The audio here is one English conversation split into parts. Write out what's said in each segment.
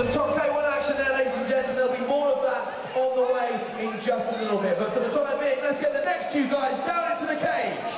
Some top K1 action there, ladies and gents, and there'll be more of that on the way in just a little bit. But for the time being, let's get the next two guys down into the cage.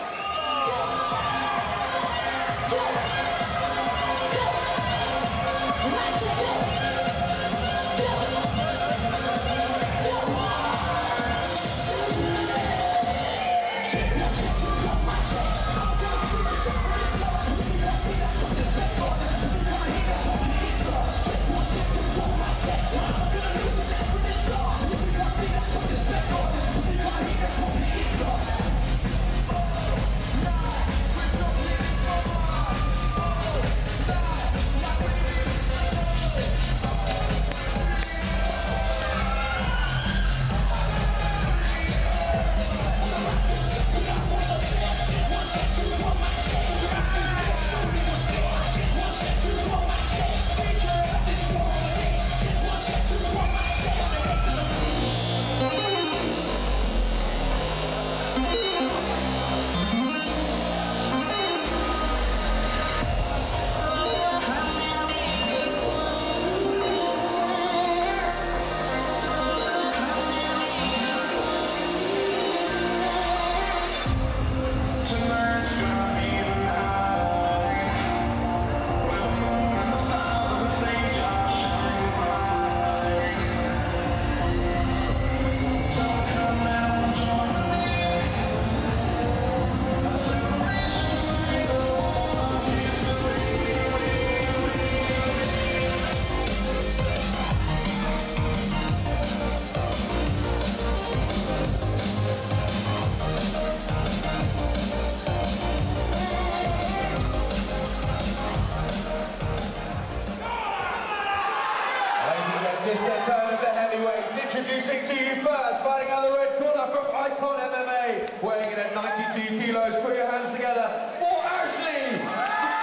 It's the turn of the heavyweights. Introducing to you first, fighting out the red corner from Icon MMA, weighing in at 92 kilos. Put your hands together for Ashley Smith.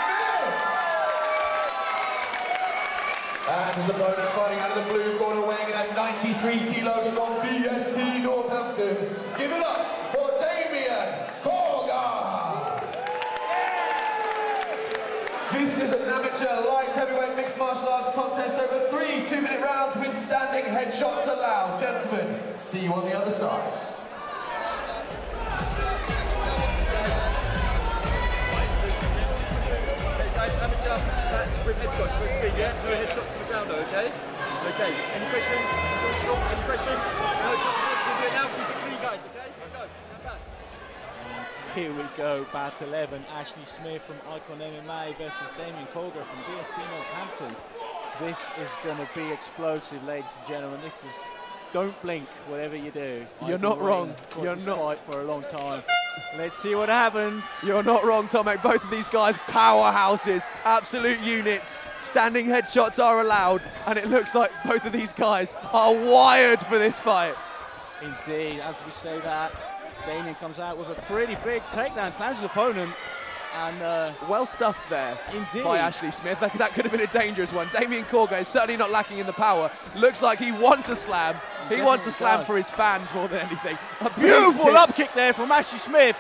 And his opponent fighting out of the blue corner, weighing in at 93 kilos from BST Northampton. Give it up for Damian Korga. This is an amateur light heavyweight mixed martial arts contest over 3 2-minute rounds with standing headshots allowed. Gentlemen, see you on the other side. Okay guys, amateur match with headshots, yeah? No headshots to the ground though, okay? Okay, any questions? Any questions? No, just we'll do it now, keep it clean guys, okay? Go, stand back. Here we go, Bat 11, Ashley Smith from Icon MMA versus Damian Korga from BST Northampton. This is going to be explosive, ladies and gentlemen. This is, don't blink, whatever you do. You're not wrong. You're not fight for a long time. Let's see what happens. You're not wrong, Tomek. Both of these guys, powerhouses, absolute units. Standing headshots are allowed, and it looks like both of these guys are wired for this fight. Indeed, as we say that, Damian comes out with a pretty big takedown, slams his opponent, and well stuffed there. Indeed. By Ashley Smith, because that could have been a dangerous one. Damian Korga is certainly not lacking in the power. Looks like he wants a slam. He wants a slam for his fans more than anything. A beautiful up kick there from Ashley Smith.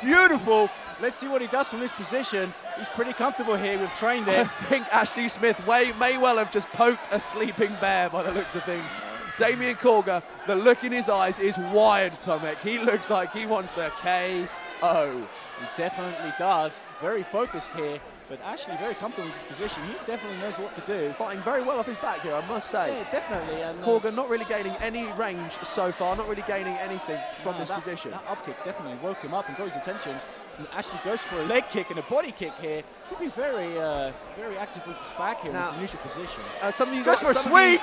Beautiful. Let's see what he does from this position. He's pretty comfortable here. We've trained it. I think Ashley Smith may well have just poked a sleeping bear by the looks of things. Damian Korga, the look in his eyes is wired, Tomek. He looks like he wants the KO. He definitely does. Very focused here, but Ashley very comfortable with his position. He definitely knows what to do. Fighting very well off his back here, I must say. Yeah, definitely. And Korga not really gaining any range so far, not really gaining anything from this position. That up kick definitely woke him up and got his attention. And Ashley goes for a leg kick and a body kick here. He'll be very active with his back here in his initial position. Some of you goes for a sweep!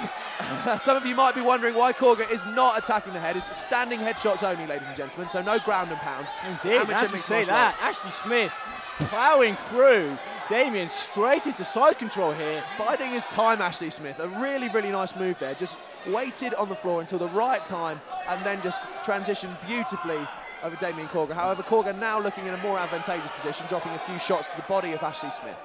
Some of you might be wondering why Korga is not attacking the head. It's standing headshots only, ladies and gentlemen, so no ground and pound. Indeed, as we say that, Ashley Smith plowing through. Damian straight into side control here. Biding his time, Ashley Smith. A really, really nice move there. Just waited on the floor until the right time and then just transitioned beautifully over Damian Korga. However, Korga now looking in a more advantageous position, dropping a few shots to the body of Ashley Smith.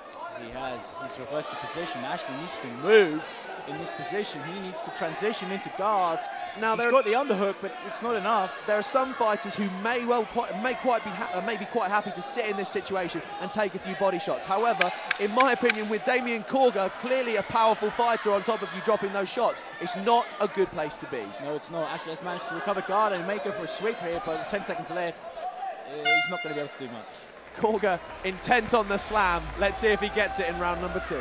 He has. He's reversed the position. Ashley needs to move. in this position. He needs to transition into guard. Now he's got the underhook, but it's not enough. There are some fighters who may be quite happy to sit in this situation and take a few body shots. However, in my opinion, with Damian Korga, clearly a powerful fighter on top of you dropping those shots, it's not a good place to be. No, it's not. Ashley has managed to recover guard and make go for a sweep here, but with 10 seconds left, he's not going to be able to do much. Korga intent on the slam. Let's see if he gets it in round number 2.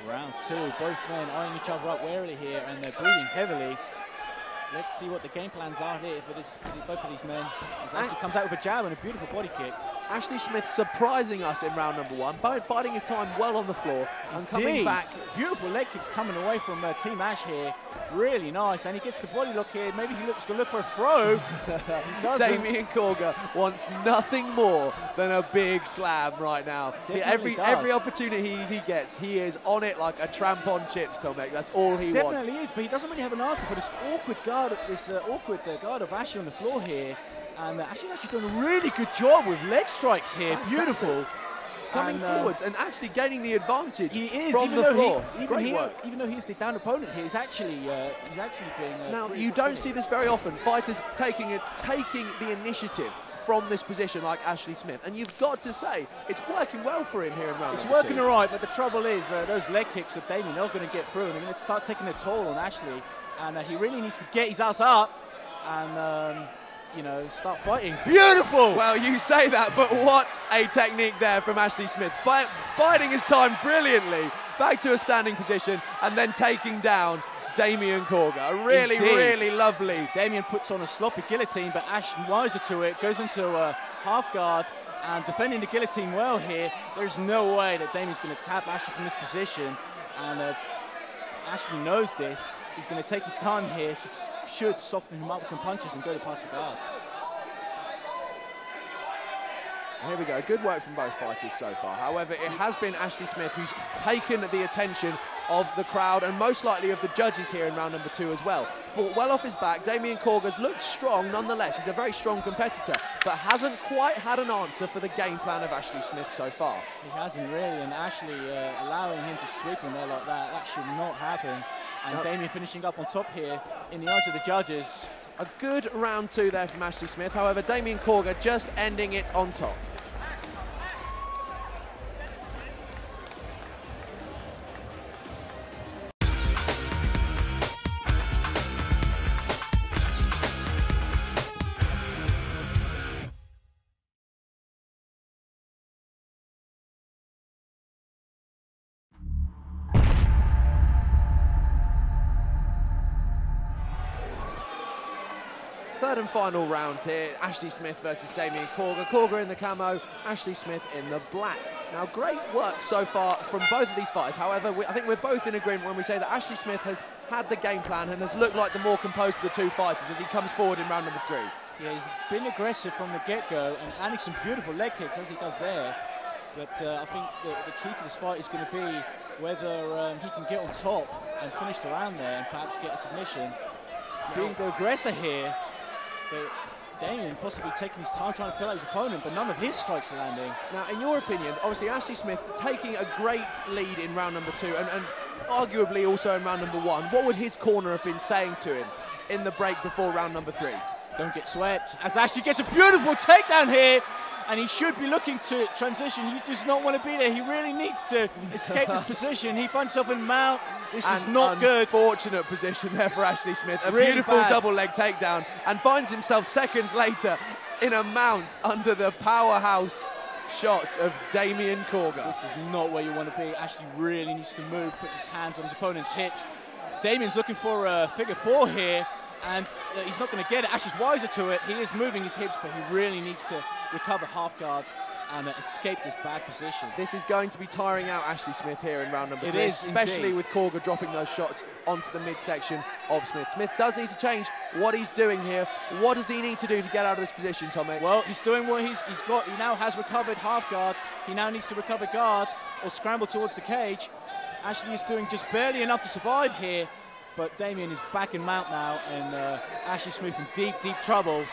Round 2, both men eyeing each other up warily here, and they're breathing heavily. Let's see what the game plans are here for both of these men. As Ashley comes out with a jab and a beautiful body kick. Ashley Smith surprising us in round number 1, biding his time well on the floor and coming back. Beautiful leg kicks coming away from Team Ash here. Really nice, and he gets the body look here. Maybe he looks going to look for a throw. Damian Korga wants nothing more than a big slam right now. Every opportunity he gets, he is on it like a tramp on chips, Tomek. That's all he wants. Definitely is, but he doesn't really have an answer for this awkward guard, guard of Ashley on the floor here. And Ashley's actually done a really good job with leg strikes here. Fantastic. Beautiful. Coming forwards and actually gaining the advantage. He is, from the floor. Even though he's the down opponent here, he's actually being. Now you don't see this very often. Fighters taking the initiative from this position like Ashley Smith, and you've got to say it's working well for him here in round. It's working all right, but the trouble is those leg kicks of Damian are going to get through, and they're going to start taking a toll on Ashley. And he really needs to get his ass up and. You know, start fighting. Beautiful! Well, you say that, but what a technique there from Ashley Smith. Biding his time brilliantly, back to a standing position, and then taking down Damian Korga. Really, really lovely. Damian puts on a sloppy guillotine, but Ash wiser to it, goes into a half guard, and defending the guillotine well here. There's no way that Damian's going to tap Ashley from this position, and Ashley knows this. He's going to take his time here, should soften him up with some punches and go to past the guard. Here we go, good work from both fighters so far. However, it has been Ashley Smith who's taken the attention of the crowd and most likely of the judges here in round number 2 as well. Fought well off his back. Damian Korga's looked strong nonetheless. He's a very strong competitor, but hasn't quite had an answer for the game plan of Ashley Smith so far. He hasn't really, and Ashley allowing him to sweep him there like that should not happen. And Damian finishing up on top here in the eyes of the judges. A good round 2 there from Ashley Smith. However, Damian Korga just ending it on top. Third and final round here, Ashley Smith versus Damian Korga. Korga in the camo, Ashley Smith in the black. Now, great work so far from both of these fighters. However, I think we're both in agreement when we say that Ashley Smith has had the game plan and has looked like the more composed of the two fighters as he comes forward in round number 3. Yeah, he's been aggressive from the get-go and adding some beautiful leg kicks as he does there. But I think the key to this fight is going to be whether he can get on top and finish the round there and perhaps get a submission. Being the aggressor here, but Damian possibly taking his time trying to fill out his opponent, but none of his strikes are landing. Now, in your opinion, obviously Ashley Smith taking a great lead in round number 2 and arguably also in round number 1. What would his corner have been saying to him in the break before round number 3? Don't get swept. As Ashley gets a beautiful takedown here, and he should be looking to transition. He does not want to be there. He really needs to escape this position. He finds himself in mount. This is not good. Unfortunate position there for Ashley Smith. A really beautiful bad double leg takedown, and finds himself seconds later in a mount under the powerhouse shots of Damian Korga. This is not where you want to be. Ashley really needs to move, put his hands on his opponent's hips. Damian's looking for a figure 4 here, and he's not going to get it. Ashley's wiser to it. He is moving his hips, but he really needs to recover half guard and escape this bad position. This is going to be tiring out Ashley Smith here in round number 3, is, especially indeed. with Korga dropping those shots onto the midsection of Smith. Smith does need to change what he's doing here. What does he need to do to get out of this position, Tommy? Well, he's doing what he's got. He now has recovered half guard. He now needs to recover guard or scramble towards the cage. Ashley is doing just barely enough to survive here, but Damian is back in mount now, and Ashley Smith in deep, deep trouble.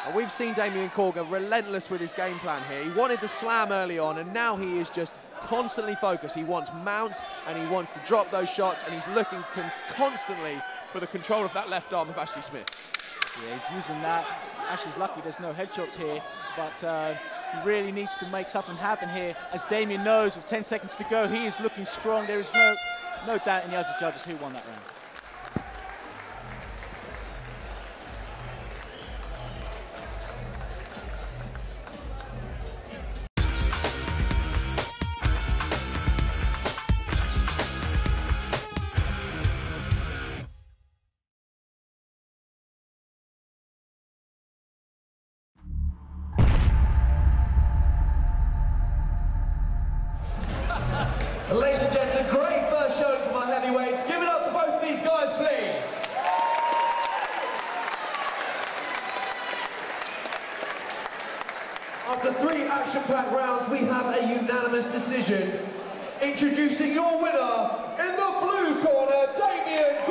And we've seen Damian Korga relentless with his game plan here. He wanted the slam early on, and now he is just constantly focused. He wants mount, and he wants to drop those shots, and he's looking constantly for the control of that left arm of Ashley Smith. Yeah, he's using that. Ashley's lucky there's no headshots here, but he really needs to make something happen here. As Damian knows, with 10 seconds to go, he is looking strong. There is no doubt in the eyes of judges who won that round. Ladies and gents, a great first showing from our heavyweights. Give it up for both of these guys, please. After 3 action-packed rounds, we have a unanimous decision. Introducing your winner in the blue corner, Damian